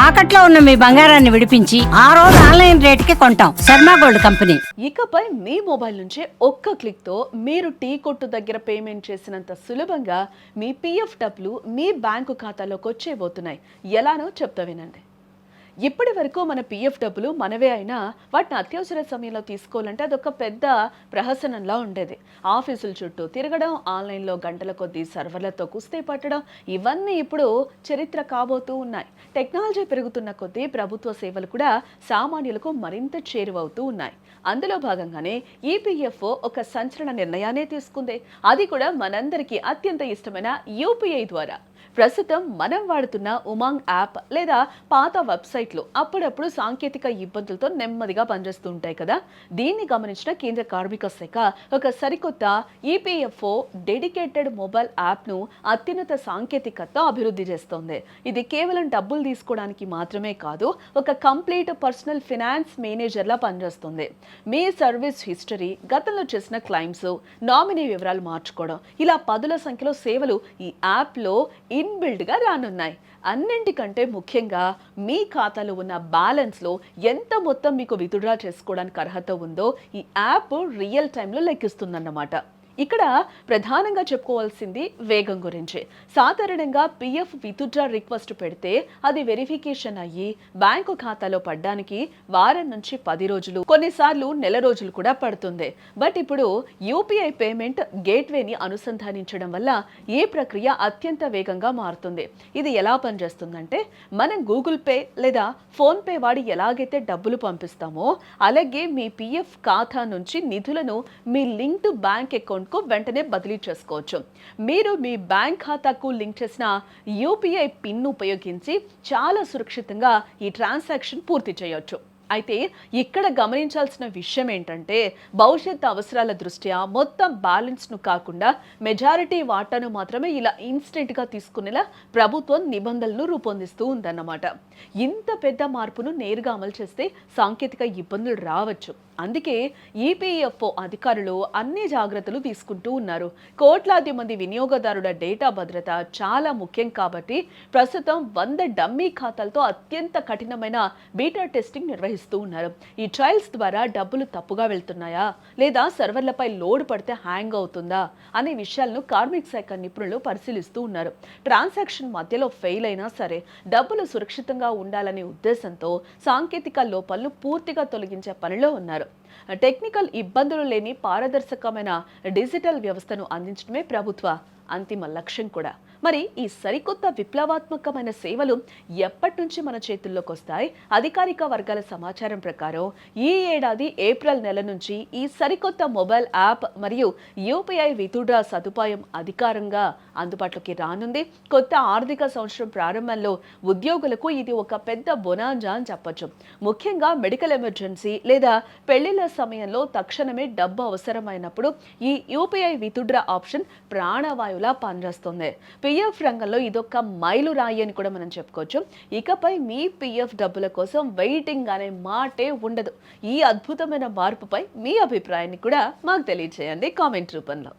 తాకట్లో ఉన్న మీ బంగారాన్ని విడిపించి ఆ రోజు ఆన్లైన్ రేటుకి కొంటాం. Sharma gold company. ఇకపై మీ మొబైల్ నుంచే ఒక్క క్లిక్తో మీరు టీ కొట్టు దగ్గర పేమెంట్ చేసినంత సులభంగా మీ పిఎఫ్ డబ్బులు మీ బ్యాంకు ఖాతాలోకి వచ్చేబోతున్నాయి. ఎలానో చెప్తా వినండి. ఇప్పటి వరకు మన పిఎఫ్ డబ్బులు మనవే అయినా వాటిని అత్యవసర సమయంలో తీసుకోవాలంటే అదొక పెద్ద ప్రహసనంలా ఉండేది. ఆఫీసుల చుట్టూ తిరగడం, ఆన్లైన్లో గంటల కొద్దీ సర్వర్లతో కుస్తీ పట్టడం, ఇవన్నీ ఇప్పుడు చరిత్ర కాబోతూ ఉన్నాయి. టెక్నాలజీ పెరుగుతున్న కొద్దీ ప్రభుత్వ సేవలు కూడా సామాన్యులకు మరింత చేరువవుతూ ఉన్నాయి. అందులో భాగంగానే ఈపీఎఫ్ఓ ఒక సంచలన నిర్ణయాన్ని తీసుకుంది. అది కూడా మనందరికీ అత్యంత ఇష్టమైన యూపీఐ ద్వారా. ప్రస్తుతం మనం వాడుతున్న ఉమాంగ్ యాప్ లేదా పాత వెబ్సైట్లు అప్పుడప్పుడు సాంకేతిక ఇబ్బందులతో నెమ్మదిగా పనిచేస్తూ ఉంటాయి కదా. దీన్ని గమనించిన కేంద్ర కార్మిక శాఖ ఒక సరికొత్త ఈపీఎఫ్ఓ డెడికేటెడ్ మొబైల్ యాప్ను అత్యున్నత సాంకేతికతతో అభివృద్ధి చేస్తోంది. ఇది కేవలం డబ్బులు తీసుకోవడానికి మాత్రమే కాదు, ఒక కంప్లీట్ పర్సనల్ ఫినాన్స్ మేనేజర్లా పనిచేస్తుంది. మీ సర్వీస్ హిస్టరీ, గతంలో చేసిన క్లైమ్స్, నామినీ వివరాలు మార్చుకోవడం, ఇలా పదుల సంఖ్యలో సేవలు ఈ యాప్లో ఇన్బిల్డ్గా రానున్నాయి. అన్నింటికంటే ముఖ్యంగా మీ ఖాతాలో ఉన్న బ్యాలెన్స్లో ఎంత మొత్తం మీకు విత్డ్రా చేసుకోవడానికి అర్హత ఉందో ఈ యాప్ రియల్ టైంలో లెక్కిస్తుందన్నమాట. ఇక్కడ ప్రధానంగా చెప్పుకోవాల్సింది వేగం గురించి. సాధారణంగా పిఎఫ్ విత్డ్రా రిక్వెస్ట్ పెడితే అది వెరిఫికేషన్ అయ్యి బ్యాంకు ఖాతాలో పడ్డానికి వారం నుంచి 10 రోజులు, కొన్నిసార్లు నెల రోజులు కూడా పడుతుంది. బట్ ఇప్పుడు యూపీఐ పేమెంట్ గేట్వేని అనుసంధానించడం వల్ల ఈ ప్రక్రియ అత్యంత వేగంగా మారుతుంది. ఇది ఎలా పనిచేస్తుందంటే, మనం గూగుల్ పే లేదా ఫోన్ పే వాడి ఎలాగైతే డబ్బులు పంపిస్తామో అలాగే మీ పిఎఫ్ ఖాతా నుంచి నిధులను మీ లింక్డ్ బ్యాంక్ అకౌంట్ వెంటనే బదిలీ చేసుకోవచ్చు. మీరు మీ బ్యాంక్ ఖాతాకు లింక్ చేసిన యూపీఐ పిన్ ఉపయోగించి చాలా సురక్షితంగా ఈ ట్రాన్సాక్షన్ పూర్తి చేయొచ్చు. అయితే ఇక్కడ గమనించాల్సిన విషయం ఏంటంటే, భవిష్యత్ అవసరాల దృష్ట్యా మొత్తం బ్యాలెన్స్ను కాకుండా మెజారిటీ వాటాను మాత్రమే ఇలా ఇన్స్టెంట్గా తీసుకునేలా ప్రభుత్వం నిబంధనలను రూపొందిస్తూ ఉందన్నమాట. ఇంత పెద్ద మార్పును నేరుగా అమలు చేస్తే సాంకేతిక ఇబ్బందులు రావచ్చు. అందుకే ఈపీఎఫ్ఓ అధికారులు అన్ని జాగ్రత్తలు తీసుకుంటూ ఉన్నారు. కోట్లాది మంది వినియోగదారుల డేటా భద్రత చాలా ముఖ్యం కాబట్టి ప్రస్తుతం 100 డమ్మీ ఖాతాలతో అత్యంత కఠినమైన బీటా టెస్టింగ్ నిర్వహిస్తూ ఉన్నారు. ఈ ట్రయల్స్ ద్వారా డబ్బులు తప్పుగా వెళ్తున్నాయా లేదా సర్వర్లపై లోడ్ పడితే హ్యాంగ్ అవుతుందా అనే విషయాలను కార్మిక శాఖ నిపుణులు పరిశీలిస్తూ ఉన్నారు. ట్రాన్సాక్షన్ మధ్యలో ఫెయిల్ అయినా సరే డబ్బులు సురక్షితంగా ఉండాలనే ఉద్దేశంతో సాంకేతిక లోపాలను పూర్తిగా తొలగించే పనిలో ఉన్నారు. టెక్నికల్ ఇబ్బందులు లేని పారదర్శకమైన డిజిటల్ వ్యవస్థను అందించడమే ప్రభుత్వ అంతిమ లక్ష్యం కూడా. మరి ఈ సరికొత్త విప్లవాత్మకమైన సేవలు ఎప్పటి నుంచి మన చేతుల్లోకి వస్తాయి? అధికారిక వర్గాల సమాచారం ప్రకారం ఈ ఏడాది ఏప్రిల్ నెల నుంచి ఈ సరికొత్త మొబైల్ యాప్ మరియు యూపీఐ విత్డ్రా సదుపాయం అధికారంగా అందుబాటులోకి రానుంది. కొత్త ఆర్థిక సంవత్సరం ప్రారంభంలో ఉద్యోగులకు ఇది ఒక పెద్ద బొనాంజా అని చెప్పొచ్చు. ముఖ్యంగా మెడికల్ ఎమర్జెన్సీ లేదా పెళ్లిళ్ల సమయంలో తక్షణమే డబ్బు అవసరమైనప్పుడు ఈ యూపీఐ విత్డ్రా ఆప్షన్ ప్రాణవాయువులా పనిచేస్తుంది. పిఎఫ్ రంగంలో ఇదొక మైలురాయి అని కూడా మనం చెప్పుకోవచ్చు. ఇకపై మీ పిఎఫ్ డబ్బుల కోసం వెయిటింగ్ అనే మాటే ఉండదు. ఈ అద్భుతమైన మార్పుపై మీ అభిప్రాయాన్ని కూడా మాకు తెలియజేయండి కామెంట్ రూపంలో.